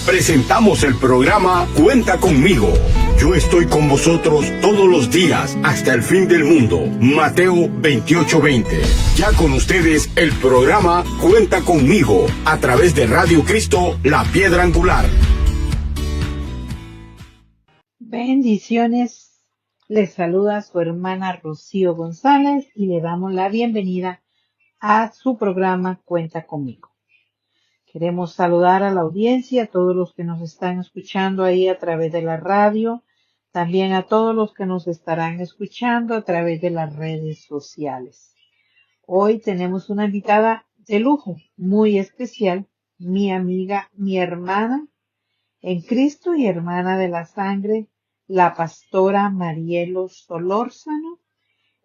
presentamos el programa Cuenta conmigo. Yo estoy con vosotros todos los días hasta el fin del mundo. Mateo 28:20. Ya con ustedes el programa Cuenta conmigo a través de Radio Cristo, la piedra angular. Bendiciones. Les saluda su hermana Rocío González y le damos la bienvenida a su programa Cuenta conmigo. Queremos saludar a la audiencia, a todos los que nos están escuchando ahí a través de la radio, también a todos los que nos estarán escuchando a través de las redes sociales. Hoy tenemos una invitada de lujo, muy especial, mi amiga, mi hermana en Cristo y hermana de la sangre, la pastora Marielo Solórzano.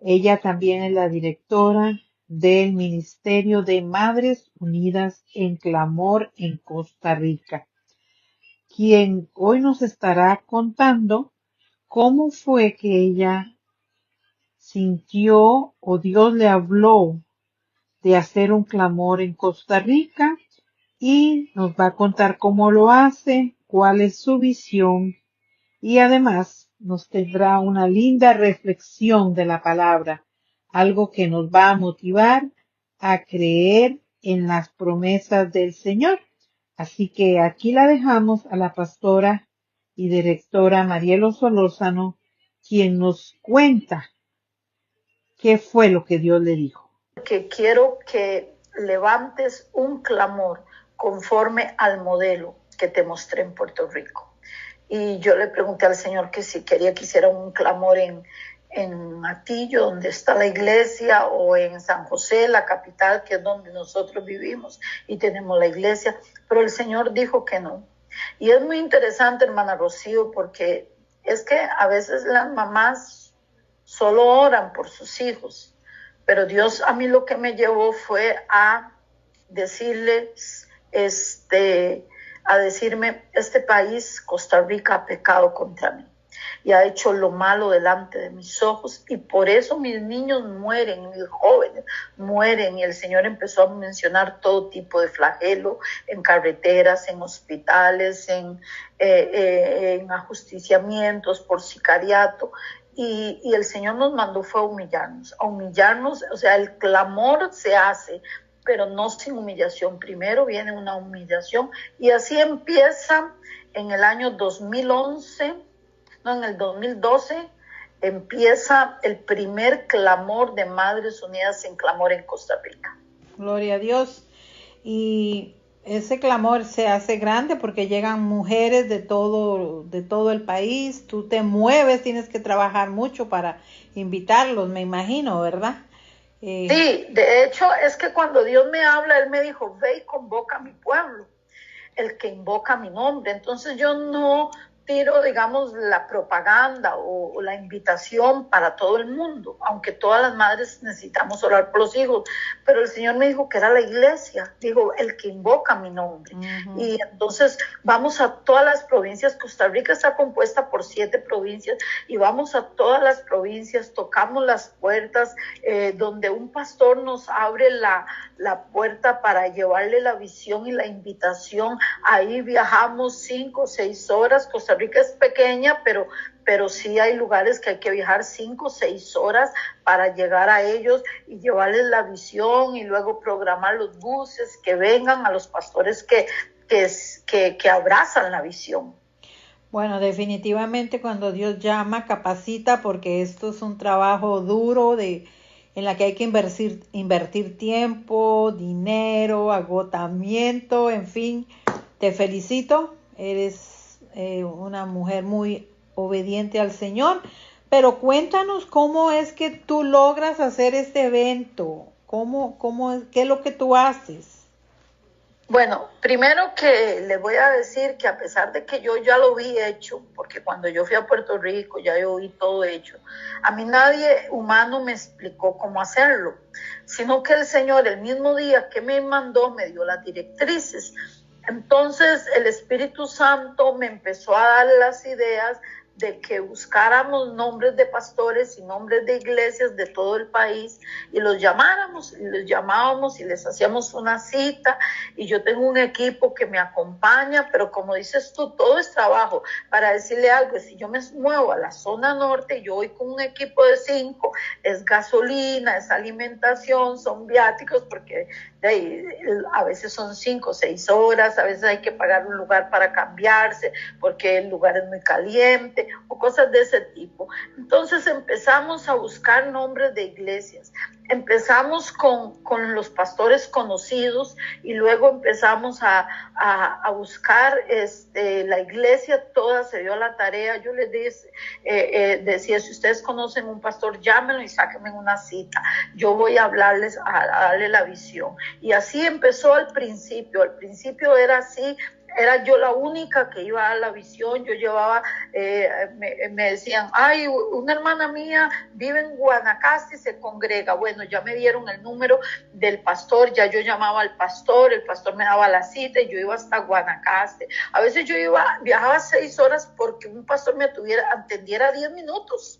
Ella también es la directora del Ministerio de Madres Unidas en Clamor en Costa Rica, quien hoy nos estará contando cómo fue que ella sintió o Dios le habló de hacer un clamor en Costa Rica y nos va a contar cómo lo hace, cuál es su visión y además nos tendrá una linda reflexión de la palabra, algo que nos va a motivar a creer en las promesas del Señor. Así que aquí la dejamos a la pastora y directora Marielo Solórzano, quien nos cuenta qué fue lo que Dios le dijo. Que quiero que levantes un clamor conforme al modelo que te mostré en Puerto Rico. Y yo le pregunté al Señor que si quería que hiciera un clamor en Atillo, donde está la iglesia, o en San José, la capital, que es donde nosotros vivimos y tenemos la iglesia, pero el Señor dijo que no. Y es muy interesante, hermana Rocío, porque es que a veces las mamás solo oran por sus hijos, pero Dios a mí lo que me llevó fue a decirles, a decirme, este país, Costa Rica, ha pecado contra mí y ha hecho lo malo delante de mis ojos, y por eso mis niños mueren, mis jóvenes mueren. Y el Señor empezó a mencionar todo tipo de flagelo en carreteras, en hospitales, en ajusticiamientos por sicariato. Y el Señor nos mandó fue a humillarnos, o sea, el clamor se hace, pero no sin humillación. Primero viene una humillación, y así empieza en el año 2011, en el 2012, empieza el primer clamor de Madres Unidas en Clamor en Costa Rica. Gloria a Dios. Y ese clamor se hace grande porque llegan mujeres de todo el país. Tú te mueves, tienes que trabajar mucho para invitarlos, me imagino, ¿verdad? Sí, de hecho es que cuando Dios me habla, Él me dijo, ve y convoca a mi pueblo, el que invoca mi nombre. Entonces yo no tiro, digamos, la propaganda o la invitación para todo el mundo, aunque todas las madres necesitamos orar por los hijos, pero el Señor me dijo que era la iglesia, dijo, el que invoca mi nombre. Uh-huh. Y entonces vamos a todas las provincias. Costa Rica está compuesta por 7 provincias, y vamos a todas las provincias, tocamos las puertas, donde un pastor nos abre la puerta para llevarle la visión y la invitación. Ahí viajamos 5 o 6 horas. Costa Rica es pequeña, pero sí hay lugares que hay que viajar 5 o 6 horas para llegar a ellos y llevarles la visión, y luego programar los buses que vengan a los pastores que abrazan la visión. Bueno, definitivamente cuando Dios llama, capacita, porque esto es un trabajo duro en la que hay que invertir tiempo, dinero, agotamiento, en fin. Te felicito, eres una mujer muy obediente al Señor, pero cuéntanos cómo es que tú logras hacer este evento, qué es lo que tú haces. Bueno, primero que les voy a decir que a pesar de que yo ya lo vi hecho, porque cuando yo fui a Puerto Rico ya yo vi todo hecho, a mí nadie humano me explicó cómo hacerlo, sino que el Señor el mismo día que me mandó me dio las directrices. Entonces el Espíritu Santo me empezó a dar las ideas de que buscáramos nombres de pastores y nombres de iglesias de todo el país y los llamáramos, y los llamábamos y les hacíamos una cita. Y yo tengo un equipo que me acompaña, pero como dices tú, todo es trabajo. Para decirle algo, si yo me muevo a la zona norte, yo voy con un equipo de 5, es gasolina, es alimentación, son viáticos, porque a veces son 5 o 6 horas, a veces hay que pagar un lugar para cambiarse porque el lugar es muy caliente o cosas de ese tipo. Entonces empezamos a buscar nombres de iglesias, empezamos con los pastores conocidos y luego empezamos a buscar la iglesia toda se dio a la tarea. Yo les decía, si ustedes conocen un pastor, llámenlo y sáquenme una cita, yo voy a hablarles, a darle la visión. Y así empezó al principio era así. Era yo la única que iba a la visión. Yo llevaba, me decían, ay, una hermana mía vive en Guanacaste y se congrega. Bueno, ya me dieron el número del pastor, ya yo llamaba al pastor, el pastor me daba la cita y yo iba hasta Guanacaste. A veces yo viajaba 6 horas porque un pastor me atendiera 10 minutos.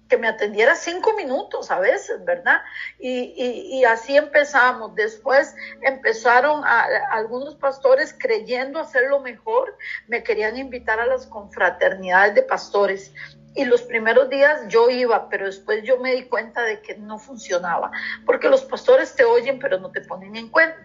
Que me atendiera 5 minutos a veces, ¿verdad? Y así empezamos. Después empezaron algunos pastores creyendo hacerlo mejor, me querían invitar a las confraternidades de pastores. Y los primeros días yo iba, pero después yo me di cuenta de que no funcionaba, porque los pastores te oyen, pero no te ponen en cuenta,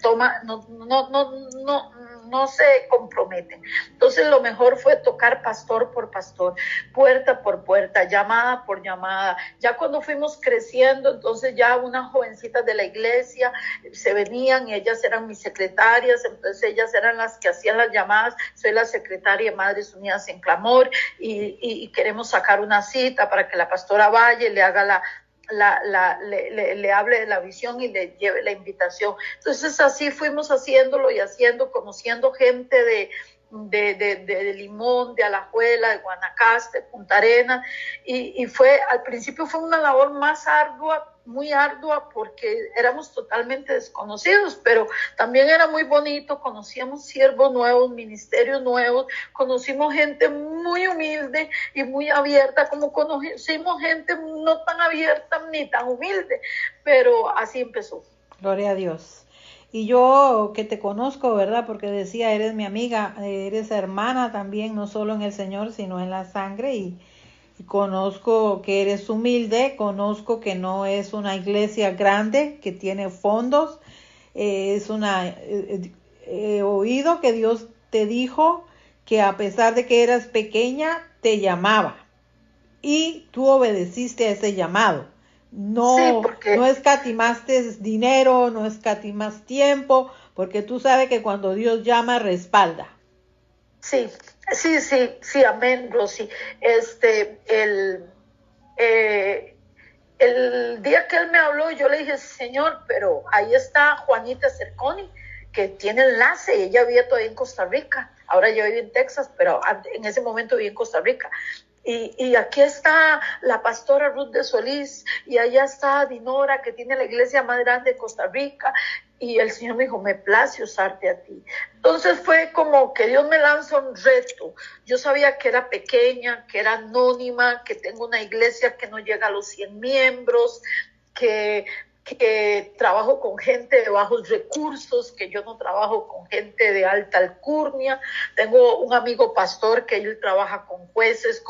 no se comprometen. Entonces lo mejor fue tocar pastor por pastor, puerta por puerta, llamada por llamada. Ya cuando fuimos creciendo, entonces ya unas jovencitas de la iglesia se venían y ellas eran mis secretarias, entonces ellas eran las que hacían las llamadas. Soy la secretaria de Madres Unidas en Clamor y queremos sacar una cita para que la pastora vaya y le haga le hable de la visión y le lleve la invitación. Entonces así fuimos haciéndolo y conociendo gente de Limón, de Alajuela, de Guanacaste, Punta Arenas, y al principio fue una labor más ardua, muy ardua, porque éramos totalmente desconocidos, pero también era muy bonito. Conocíamos siervos nuevos, ministerios nuevos, conocimos gente muy humilde y muy abierta, como conocimos gente no tan abierta ni tan humilde, pero así empezó. Gloria a Dios. Y yo que te conozco, ¿verdad? Porque decía, eres mi amiga, eres hermana también, no solo en el Señor, sino en la sangre, y conozco que eres humilde, conozco que no es una iglesia grande, que tiene fondos, he oído que Dios te dijo que a pesar de que eras pequeña, te llamaba, y tú obedeciste a ese llamado. No escatimaste dinero, no escatimas tiempo, porque tú sabes que cuando Dios llama, respalda. Sí, amén, Rosy. El día que él me habló, yo le dije, Señor, pero ahí está Juanita Cerconi, que tiene enlace, y ella vivía todavía en Costa Rica. Ahora ya vive en Texas, pero en ese momento vivía en Costa Rica. Y aquí está la pastora Ruth de Solís, y allá está Dinora, que tiene la iglesia más grande de Costa Rica. Y el Señor me dijo, me place usarte a ti. Entonces fue como que Dios me lanzó un reto. Yo sabía que era pequeña, que era anónima, que tengo una iglesia que no llega a los 100 miembros, que trabajo con gente de bajos recursos, que yo no trabajo con gente de alta alcurnia. Tengo un amigo pastor que él trabaja con jueces,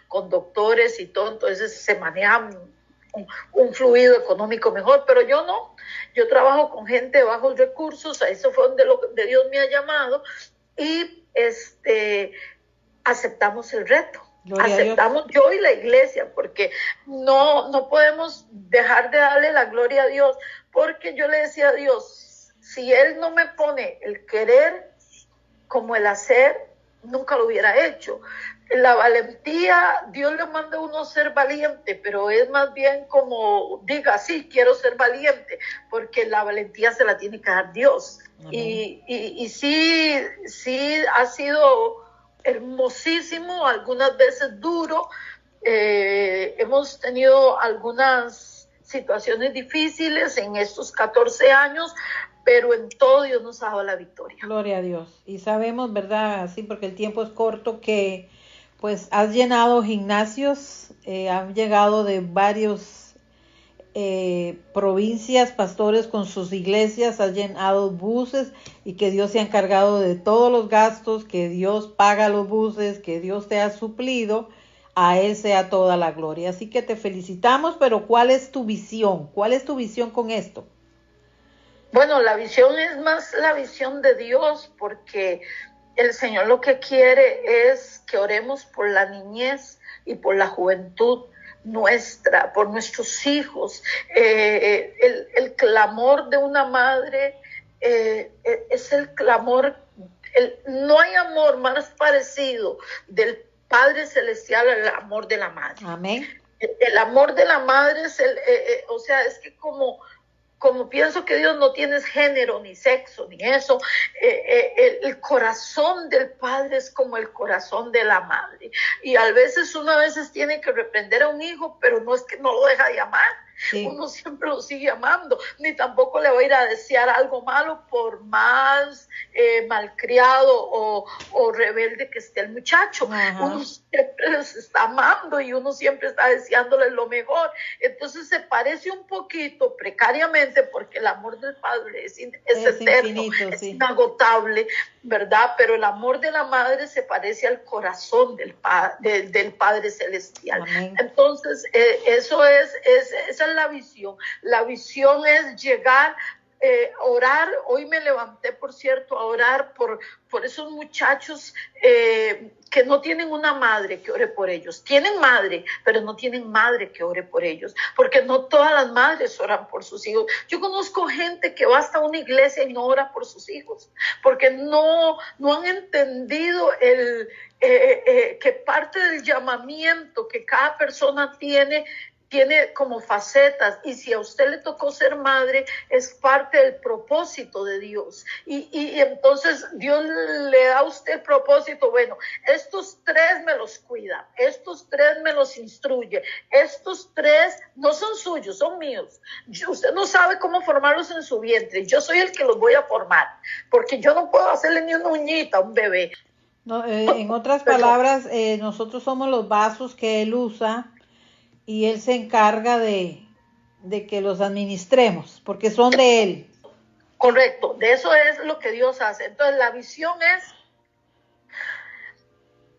con doctores y todo, entonces se maneja un fluido económico mejor, pero yo no. Yo trabajo con gente de bajos recursos, a eso fue donde Dios me ha llamado, y aceptamos el reto. Aceptamos yo y la iglesia, porque no podemos dejar de darle la gloria a Dios, porque yo le decía a Dios, si Él no me pone el querer como el hacer, nunca lo hubiera hecho. La valentía, Dios le manda a uno ser valiente, pero es más bien como diga, sí, quiero ser valiente, porque la valentía se la tiene que dar Dios. Y sí ha sido hermosísimo, algunas veces duro. Hemos tenido algunas situaciones difíciles en estos 14 años, pero en todo Dios nos ha dado la victoria. Gloria a Dios. Y sabemos, ¿verdad? Sí, porque el tiempo es corto, que Pues has llenado gimnasios, han llegado de varios provincias, pastores con sus iglesias, has llenado buses y que Dios se ha encargado de todos los gastos, que Dios paga los buses, que Dios te ha suplido, a Él sea toda la gloria. Así que te felicitamos, pero ¿cuál es tu visión? ¿Cuál es tu visión con esto? Bueno, la visión es más la visión de Dios, porque el Señor lo que quiere es que oremos por la niñez y por la juventud nuestra, por nuestros hijos. El clamor de una madre es el clamor, no hay amor más parecido del Padre Celestial al amor de la madre. Amén. El amor de la madre es o sea, es que como pienso que Dios no tiene género, ni sexo, ni eso, el corazón del padre es como el corazón de la madre. Y a veces uno tiene que reprender a un hijo, pero no es que no lo deja de amar. Sí. Uno siempre lo sigue amando, ni tampoco le va a ir a desear algo malo por más malcriado o rebelde que esté el muchacho. Ajá. Uno siempre los está amando y uno siempre está deseándole lo mejor. Entonces se parece un poquito precariamente, porque el amor del Padre es eterno, infinito, es inagotable, ¿verdad? Pero el amor de la madre se parece al corazón del Padre Celestial. Amén. Entonces esa es la visión. La visión es llegar, orar. Hoy me levanté, por cierto, a orar por esos muchachos que no tienen una madre que ore por ellos. Tienen madre, pero no tienen madre que ore por ellos, porque no todas las madres oran por sus hijos. Yo conozco gente que va hasta una iglesia y no ora por sus hijos, porque no han entendido que parte del llamamiento que cada persona tiene como facetas, y si a usted le tocó ser madre, es parte del propósito de Dios, y entonces Dios le da a usted el propósito. Bueno, estos 3 me los cuida, estos 3 me los instruye, estos 3 no son suyos, son míos. Usted no sabe cómo formarlos en su vientre, yo soy el que los voy a formar, porque yo no puedo hacerle ni una uñita a un bebé. No, en otras palabras, nosotros somos los vasos que Él usa, y Él se encarga de que los administremos, porque son de Él. Correcto, de eso es lo que Dios hace. Entonces la visión es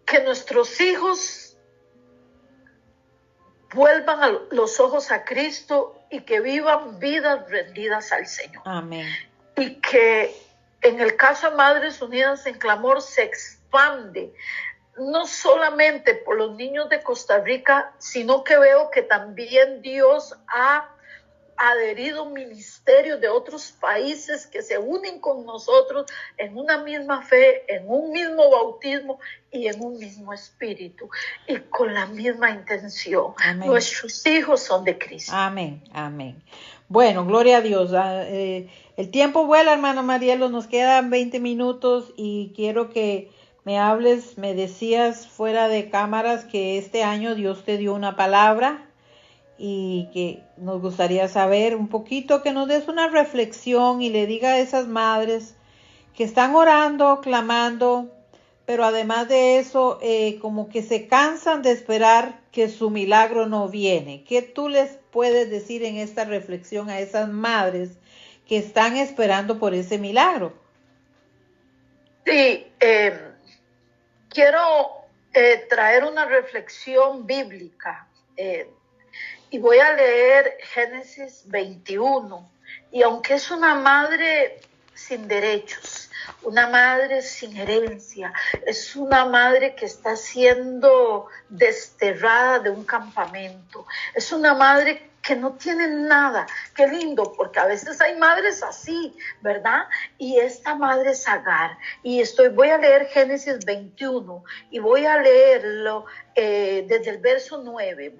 que nuestros hijos vuelvan los ojos a Cristo y que vivan vidas rendidas al Señor. Amén. Y que en el caso de Madres Unidas en Clamor se expande, no solamente por los niños de Costa Rica, sino que veo que también Dios ha adherido ministerios de otros países que se unen con nosotros en una misma fe, en un mismo bautismo y en un mismo espíritu, y con la misma intención. Amén. Nuestros hijos son de Cristo. Amén, amén. Bueno, gloria a Dios. El tiempo vuela, hermano Marielo, nos quedan 20 minutos y quiero que me hables. Me decías fuera de cámaras que este año Dios te dio una palabra y que nos gustaría saber un poquito, que nos des una reflexión y le diga a esas madres que están orando, clamando, pero además de eso, como que se cansan de esperar que su milagro no viene. ¿Qué tú les puedes decir en esta reflexión a esas madres que están esperando por ese milagro? Sí, quiero traer una reflexión bíblica y voy a leer Génesis 21. Y aunque es una madre sin derechos, una madre sin herencia, es una madre que está siendo desterrada de un campamento, es una madre que no tienen nada. Qué lindo, porque a veces hay madres así, ¿verdad? Y esta madre es Agar. Y voy a leer Génesis 21 y voy a leerlo desde el verso 9.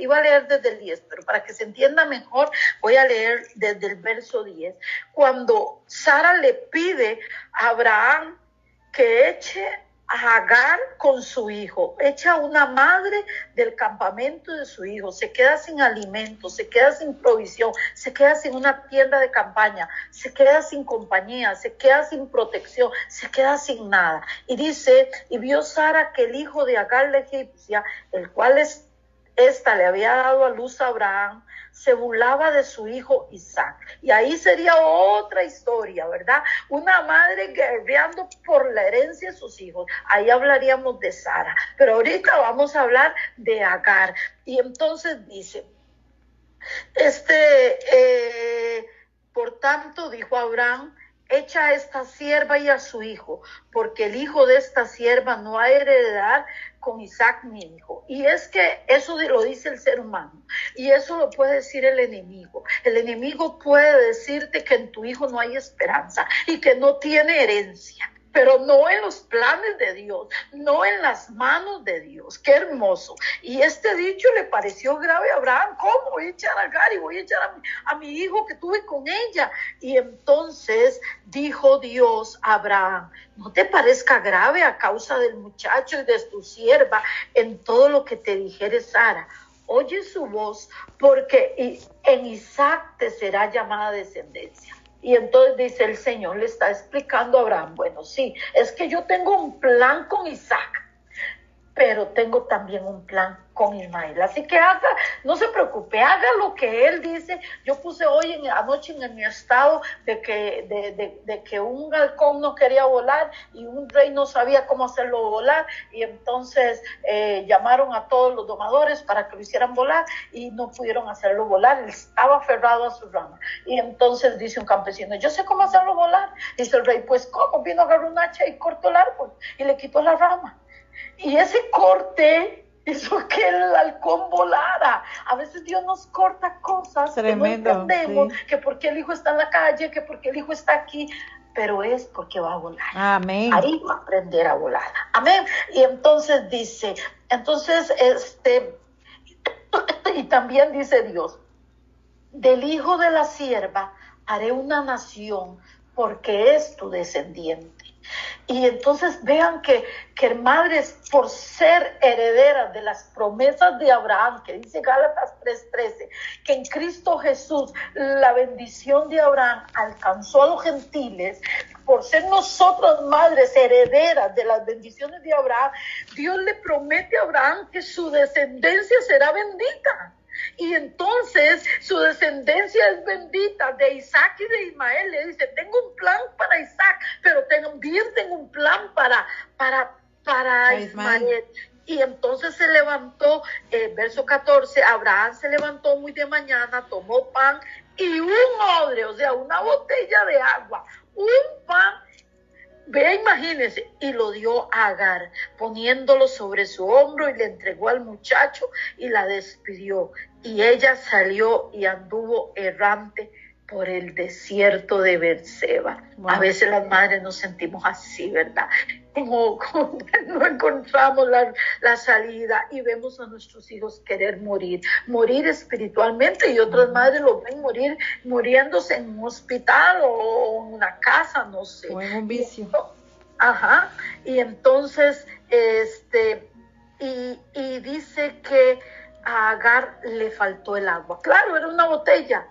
Iba a leer desde el 10, pero para que se entienda mejor, voy a leer desde el verso 10. Cuando Sara le pide a Abraham que eche a Agar con su hijo, echa una madre del campamento de su hijo, se queda sin alimento, se queda sin provisión, se queda sin una tienda de campaña, se queda sin compañía, se queda sin protección, se queda sin nada. Y dice, y vio Sara que el hijo de Agar la egipcia, el cual esta le había dado a luz a Abraham, se burlaba de su hijo Isaac. Y ahí sería otra historia, ¿verdad? Una madre guerreando por la herencia de sus hijos. Ahí hablaríamos de Sara. Pero ahorita vamos a hablar de Agar. Y entonces dice, por tanto, dijo Abraham, echa a esta sierva y a su hijo, porque el hijo de esta sierva no ha de heredar con Isaac mi hijo. Y es que eso lo dice el ser humano, y eso lo puede decir el enemigo. El enemigo puede decirte que en tu hijo no hay esperanza y que no tiene herencia, pero no en los planes de Dios, no en las manos de Dios. ¡Qué hermoso! Y este dicho le pareció grave a Abraham. ¿Cómo voy a echar a Agar y voy a echar a mi hijo que tuve con ella? Y entonces dijo Dios a Abraham, no te parezca grave a causa del muchacho y de tu sierva en todo lo que te dijere Sara. Oye su voz, porque en Isaac te será llamada descendencia. Y entonces dice el Señor, le está explicando a Abraham, bueno, sí, es que yo tengo un plan con Isaac, pero tengo también un plan con Ismael. Así que no se preocupe, haga lo que él dice. Yo puse hoy anoche en mi estado de que un halcón no quería volar y un rey no sabía cómo hacerlo volar, y entonces llamaron a todos los domadores para que lo hicieran volar y no pudieron hacerlo volar. Él estaba aferrado a su rama. Y entonces dice un campesino, yo sé cómo hacerlo volar. Dice el rey, pues ¿cómo? Vino a agarrar un hacha y cortó el árbol y le quitó la rama. Y ese corte hizo que el halcón volara. A veces Dios nos corta cosas. Tremendo, que no entendemos, sí. Que porque el hijo está en la calle, que porque el hijo está aquí, pero es porque va a volar. Amén. Ahí va a aprender a volar. Amén. Y entonces dice, y también dice Dios, del hijo de la sierva haré una nación, porque es tu descendiente. Y entonces vean que madres, por ser herederas de las promesas de Abraham, que dice Gálatas 3:13, que en Cristo Jesús la bendición de Abraham alcanzó a los gentiles, por ser nosotras madres herederas de las bendiciones de Abraham, Dios le promete a Abraham que su descendencia será bendita. Y entonces su descendencia es bendita, de Isaac y de Ismael. Le dice, tengo un plan para Isaac, pero también tengo un plan para Ismael. Y entonces se levantó, verso 14, Abraham se levantó muy de mañana, tomó pan y un odre, o sea, una botella de agua, un pan. Vea, imagínense, y lo dio a Agar, poniéndolo sobre su hombro, y le entregó al muchacho y la despidió. Y ella salió y anduvo errante por el desierto de Berseba. Wow. A veces las madres nos sentimos así, ¿verdad? Como no encontramos la salida y vemos a nuestros hijos querer morir espiritualmente, y otras madres los ven muriéndose en un hospital o en una casa, no sé. O en un vicio. Ajá. Y entonces, y dice que a Agar le faltó el agua. Claro, era una botella.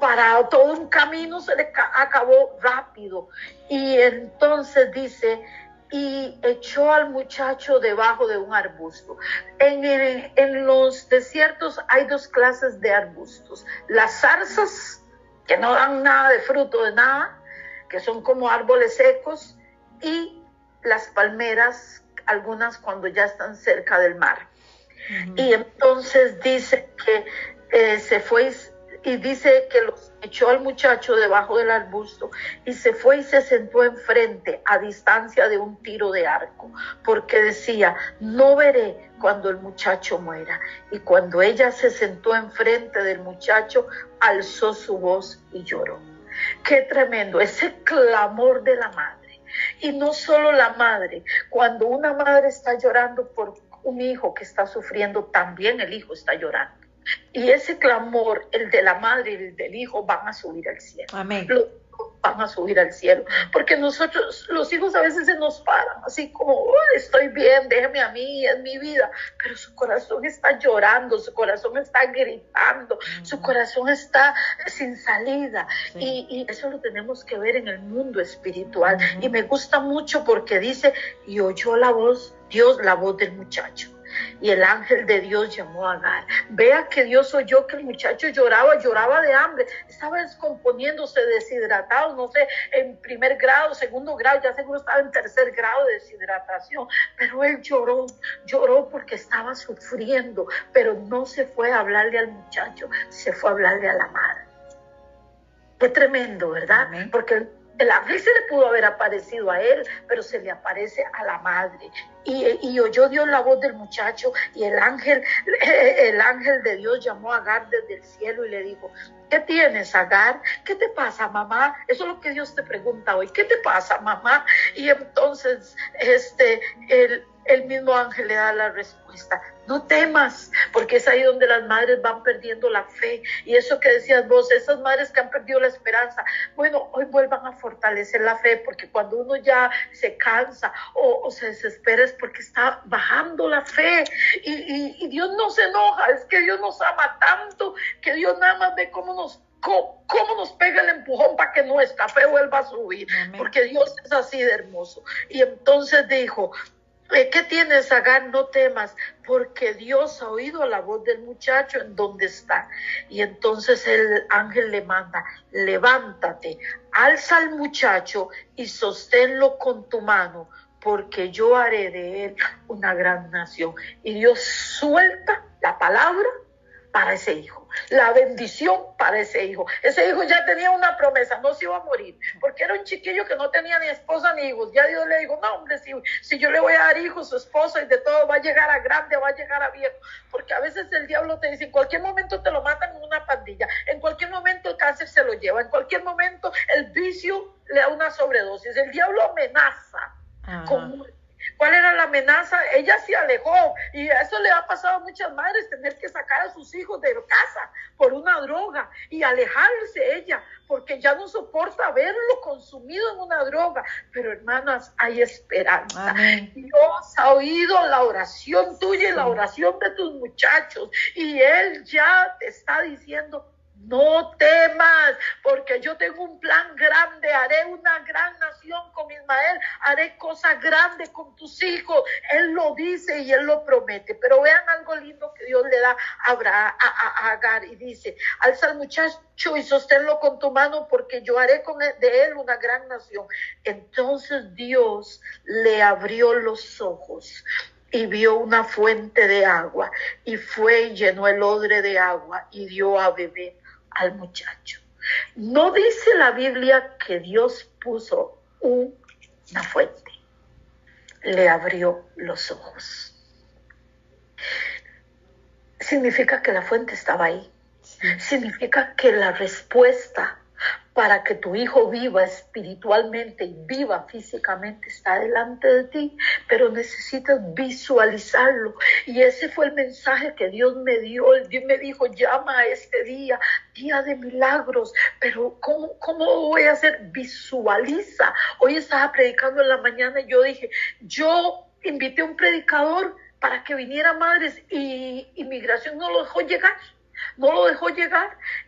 Para todo un camino se le acabó rápido. Y entonces dice, y echó al muchacho debajo de un arbusto. En los desiertos hay dos clases de arbustos. Las zarzas, que no dan nada de fruto de nada, que son como árboles secos, y las palmeras, algunas cuando ya están cerca del mar. Uh-huh. Y entonces dice que se fue, y dice que los echó al muchacho debajo del arbusto, y se fue y se sentó enfrente, a distancia de un tiro de arco, porque decía, no veré cuando el muchacho muera. Y cuando ella se sentó enfrente del muchacho, alzó su voz y lloró. Qué tremendo, ese clamor de la madre. Y no solo la madre, cuando una madre está llorando por un hijo que está sufriendo, también el hijo está llorando. Y ese clamor, el de la madre y el del hijo, van a subir al cielo. Amén. Los van a subir al cielo. Porque nosotros, los hijos a veces se nos paran, así como, estoy bien, déjeme a mí, es mi vida. Pero su corazón está llorando, su corazón está gritando, su corazón está sin salida. Y eso lo tenemos que ver en el mundo espiritual. Y me gusta mucho porque dice, y oyó la voz, Dios, la voz del muchacho. Y el ángel de Dios llamó a Agar. Vea que Dios oyó que el muchacho lloraba de hambre, estaba descomponiéndose, deshidratado, no sé, en primer grado, segundo grado, ya seguro estaba en tercer grado de deshidratación, pero él lloró porque estaba sufriendo, pero no se fue a hablarle al muchacho, se fue a hablarle a la madre. Qué tremendo, ¿verdad? Amén. Porque el ángel se le pudo haber aparecido a él, pero se le aparece a la madre. Y oyó Dios la voz del muchacho, y el ángel de Dios llamó a Agar desde el cielo y le dijo, ¿qué tienes, Agar? ¿Qué te pasa, mamá? Eso es lo que Dios te pregunta hoy. ¿Qué te pasa, mamá? Y entonces el mismo ángel le da la respuesta. No temas, porque es ahí donde las madres van perdiendo la fe. Y eso que decías vos, esas madres que han perdido la esperanza, bueno, hoy vuelvan a fortalecer la fe, porque cuando uno ya se cansa o se desespera es porque está bajando la fe. Y Dios no se enoja, es que Dios nos ama tanto, que Dios nada más ve cómo nos pega el empujón para que nuestra fe vuelva a subir. Amén. Porque Dios es así de hermoso. Y entonces dijo, ¿qué tienes, Agar? No temas, porque Dios ha oído la voz del muchacho en donde está. Y entonces el ángel le manda, levántate, alza al muchacho y sosténlo con tu mano, porque yo haré de él una gran nación. Y Dios suelta la palabra para ese hijo, la bendición para ese hijo. Ese hijo ya tenía una promesa, no se iba a morir, porque era un chiquillo que no tenía ni esposa ni hijos. Ya Dios le dijo, no hombre, si yo le voy a dar hijos, su esposa y de todo, va a llegar a grande, va a llegar a viejo, porque a veces el diablo te dice, en cualquier momento te lo matan en una pandilla, en cualquier momento el cáncer se lo lleva, en cualquier momento el vicio le da una sobredosis. El diablo amenaza con muerte. ¿Cuál era la amenaza? Ella se alejó, y eso le ha pasado a muchas madres, tener que sacar a sus hijos de casa por una droga y alejarse ella, porque ya no soporta verlo consumido en una droga. Pero hermanas, hay esperanza. Amén. Dios ha oído la oración tuya y la oración de tus muchachos, y Él ya te está diciendo, no temas, porque yo tengo un plan grande, haré una gran nación con Ismael, haré cosas grandes con tus hijos. Él lo dice y Él lo promete. Pero vean algo lindo que Dios le da a Agar, y dice, alza al muchacho y sosténlo con tu mano, porque yo haré de él una gran nación. Entonces Dios le abrió los ojos y vio una fuente de agua, y fue y llenó el odre de agua y dio a beber al muchacho. No dice la Biblia que Dios puso una fuente, le abrió los ojos. Significa que la fuente estaba ahí. Sí. Significa que la respuesta para que tu hijo viva espiritualmente y viva físicamente está delante de ti, pero necesitas visualizarlo. Y ese fue el mensaje que Dios me dio. Dios me dijo, llama a este día de milagros. Pero ¿cómo voy a hacer? Visualiza. Hoy estaba predicando en la mañana y yo dije, yo invité a un predicador para que viniera Madres, y Inmigración no lo dejó llegar.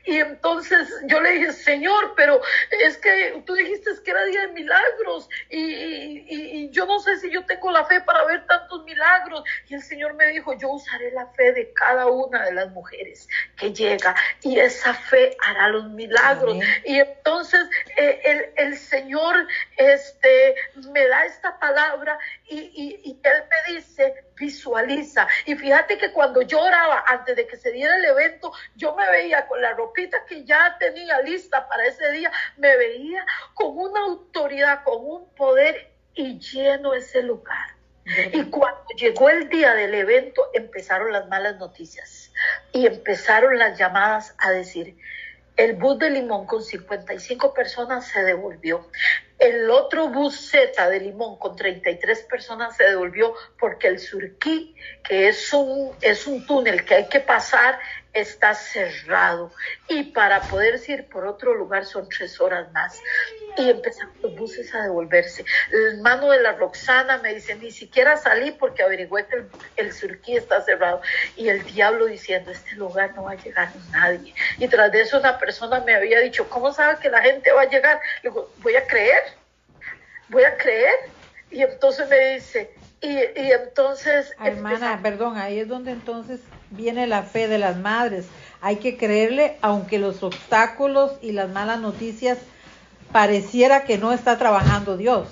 Y entonces yo le dije, Señor, pero es que tú dijiste que era día de milagros, y yo no sé si yo tengo la fe para ver tantos milagros. Y el Señor me dijo, yo usaré la fe de cada una de las mujeres que llega, y esa fe hará los milagros. Amén. Y entonces el Señor me da esta palabra, y Él me dice, visualiza. Y fíjate que cuando yo oraba antes de que se diera el evento, yo me veía con la ropita que ya tenía lista para ese día, me veía con una autoridad, con un poder, y lleno ese lugar. Y cuando llegó el día del evento, empezaron las malas noticias y empezaron las llamadas a decir, el bus de Limón con 55 personas se devolvió. El otro bus Z de Limón con 33 personas se devolvió porque el Surquí, que es un túnel que hay que pasar está cerrado y para poder ir por otro lugar son 3 horas más. Y empezaron los buses a devolverse. El hermano de la Roxana me dice, ni siquiera salí porque averigüé que el Surquí está cerrado. Y el diablo diciendo, este lugar no va a llegar nadie. Y tras de eso una persona me había dicho, ¿cómo sabe que la gente va a llegar? Le digo, voy a creer. Y entonces me dice, y entonces... Hermana, perdón, ahí es donde entonces viene la fe de las madres. Hay que creerle, aunque los obstáculos y las malas noticias pareciera que no está trabajando Dios.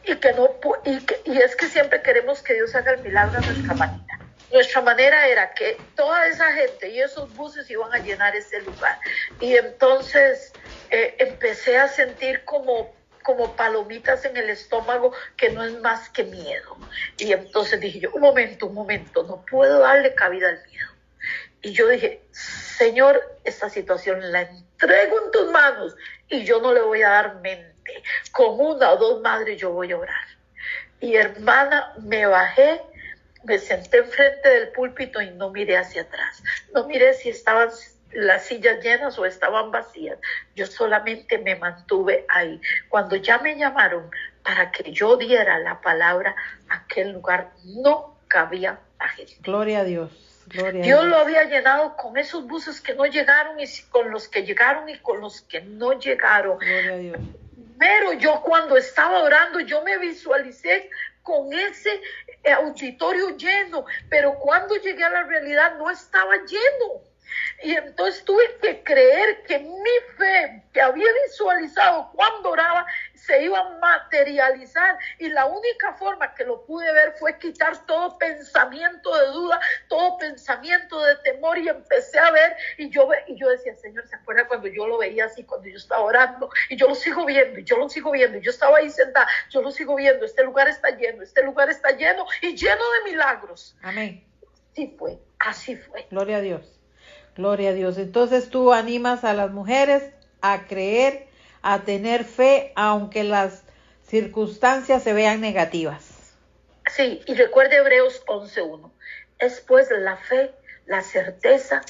Y es que siempre queremos que Dios haga el milagro a nuestra manera. Nuestra manera era que toda esa gente y esos buses iban a llenar ese lugar. Y entonces empecé a sentir como palomitas en el estómago, que no es más que miedo. Y entonces dije yo, un momento, no puedo darle cabida al miedo. Y yo dije, Señor, esta situación la entrego en tus manos y yo no le voy a dar mente. Con 1 o 2 madres yo voy a orar. Y hermana, me bajé, me senté enfrente del púlpito y no miré hacia atrás. No miré si estaban las sillas llenas o estaban vacías. Yo solamente me mantuve ahí. Cuando ya me llamaron para que yo diera la palabra, aquel lugar no cabía la gente. Gloria a Dios. Dios lo había llenado con esos buses que no llegaron y con los que llegaron y con los que no llegaron. Gloria a Dios. Pero yo cuando estaba orando, yo me visualicé con ese auditorio lleno, pero cuando llegué a la realidad no estaba lleno. Y entonces tuve que creer que mi fe que había visualizado cuando oraba se iba a materializar, y la única forma que lo pude ver fue quitar todo pensamiento de duda, todo pensamiento de temor, y empecé a ver, y yo decía, Señor, ¿se acuerda cuando yo lo veía así, cuando yo estaba orando? Y yo lo sigo viendo, y yo estaba ahí sentada, yo lo sigo viendo, este lugar está lleno y lleno de milagros. Amén. Así fue. Gloria a Dios. Gloria a Dios. Entonces tú animas a las mujeres a creer, a tener fe, aunque las circunstancias se vean negativas. Sí, y recuerde Hebreos 11:1. Es pues la fe, la certeza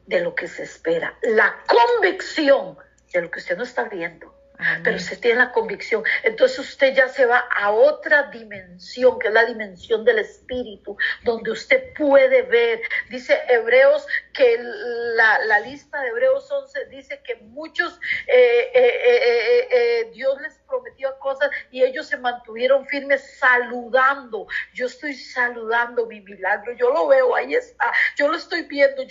de lo que se espera, la convicción de lo que usted no está viendo. Amén. Pero usted tiene la convicción, entonces usted ya se va a otra dimensión, que es la dimensión del espíritu, donde usted puede ver. Dice Hebreos que la lista de Hebreos 11 dice que muchos Dios les prometió cosas y ellos se mantuvieron firmes saludando. Yo estoy saludando mi milagro, yo lo veo, ahí está, yo lo estoy viendo,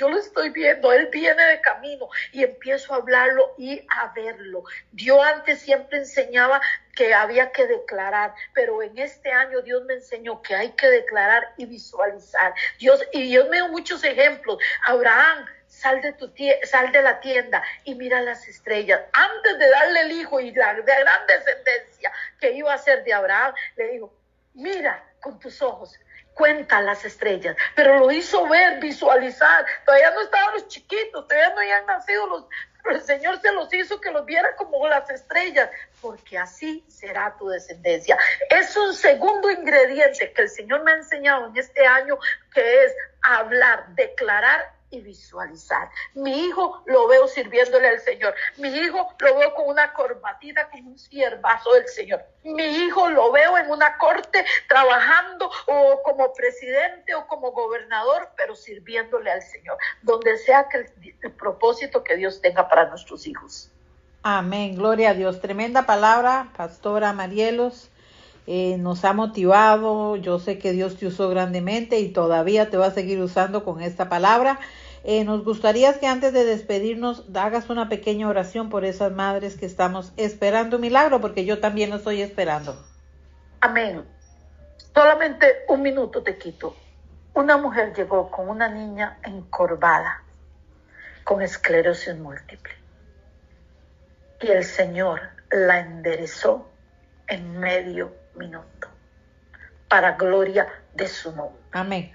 él viene de camino, y empiezo a hablarlo y a verlo. Yo antes siempre enseñaba que había que declarar, pero en este año Dios me enseñó que hay que declarar y visualizar. Dios me dio muchos ejemplos. Abraham, sal de la tienda y mira las estrellas. Antes de darle el hijo y la gran descendencia que iba a ser de Abraham, le dijo, mira con tus ojos, cuenta las estrellas, pero lo hizo ver, visualizar. Todavía no estaban los chiquitos, todavía no habían nacido pero el Señor se los hizo que los viera como las estrellas, porque así será tu descendencia. Es un segundo ingrediente que el Señor me ha enseñado en este año, que es hablar, declarar y visualizar. Mi hijo lo veo sirviéndole al Señor. Mi hijo lo veo con una corbatita, con un siervazo del Señor. Mi hijo lo veo en una corte trabajando, o como presidente o como gobernador, pero sirviéndole al Señor, donde sea que el propósito que Dios tenga para nuestros hijos. Amén, gloria a Dios. Tremenda palabra, Pastora Marielos. Nos ha motivado. Yo sé que Dios te usó grandemente y todavía te va a seguir usando con esta palabra. Nos gustaría que antes de despedirnos hagas una pequeña oración por esas madres que estamos esperando un milagro, porque yo también lo estoy esperando. Amén. Solamente un minuto te quito. Una mujer llegó con una niña encorvada, con esclerosis múltiple, y el Señor la enderezó en medio minuto, para gloria de su nombre. Amén.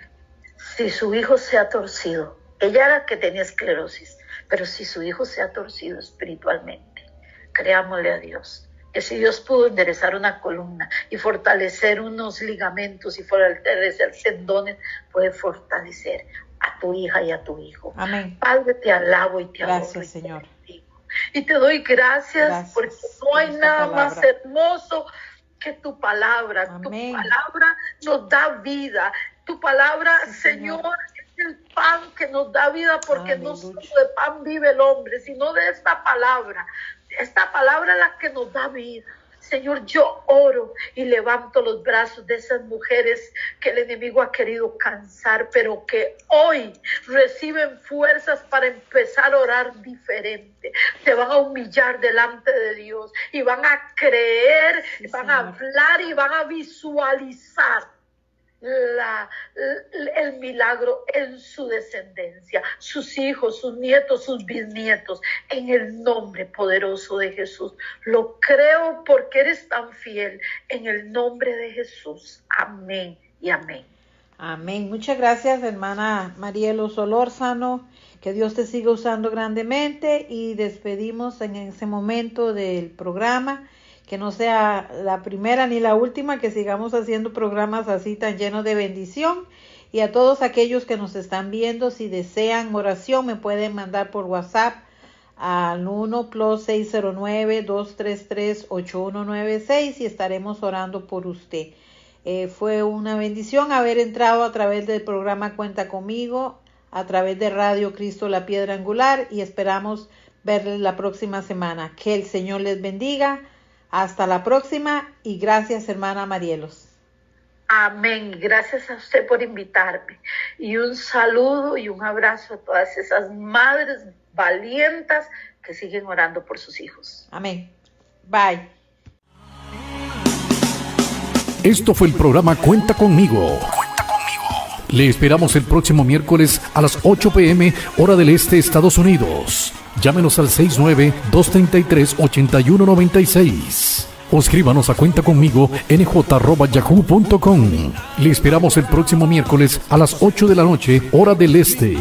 Si su hijo se ha torcido, ella era que tenía esclerosis, pero si su hijo se ha torcido espiritualmente, creámosle a Dios, que si Dios pudo enderezar una columna y fortalecer unos ligamentos y fortalecer tendones, puede fortalecer a tu hija y a tu hijo. Amén. Padre, te alabo y te adoro. Gracias, Señor. Y te doy gracias porque no hay nada más hermoso que tu palabra. Amén. Tu palabra nos da vida. Tu palabra, Sí, Señor, es el pan que nos da vida, porque Aleluya. no solo de pan vive el hombre, sino de esta palabra. Esta palabra es la que nos da vida. Señor, yo oro y levanto los brazos de esas mujeres que el enemigo ha querido cansar, pero que hoy reciben fuerzas para empezar a orar diferente. Se van a humillar delante de Dios y van a creer, Sí, van a hablar y van a visualizar el milagro en su descendencia, sus hijos, sus nietos, sus bisnietos, en el nombre poderoso de Jesús. Lo creo porque eres tan fiel, en el nombre de Jesús. Amén y amén. Amén. Muchas gracias, hermana Marielo Solórzano. Que Dios te siga usando grandemente, y despedimos en ese momento del programa. Que no sea la primera ni la última, que sigamos haciendo programas así tan llenos de bendición. Y a todos aquellos que nos están viendo, si desean oración, me pueden mandar por WhatsApp al 1+609-233-8196 y estaremos orando por usted. Fue una bendición haber entrado a través del programa Cuenta Conmigo, a través de Radio Cristo La Piedra Angular, y esperamos verles la próxima semana. Que el Señor les bendiga. Hasta la próxima, y gracias, hermana Marielos. Amén. Gracias a usted por invitarme. Y un saludo y un abrazo a todas esas madres valientes que siguen orando por sus hijos. Amén. Bye. Esto fue el programa Cuenta Conmigo. Le esperamos el próximo miércoles a las 8 p.m. hora del este, Estados Unidos. Llámenos al 69-233-8196 o escríbanos a cuentaconmigo@nj@yahoo.com. Le esperamos el próximo miércoles a las 8 de la noche, hora del este.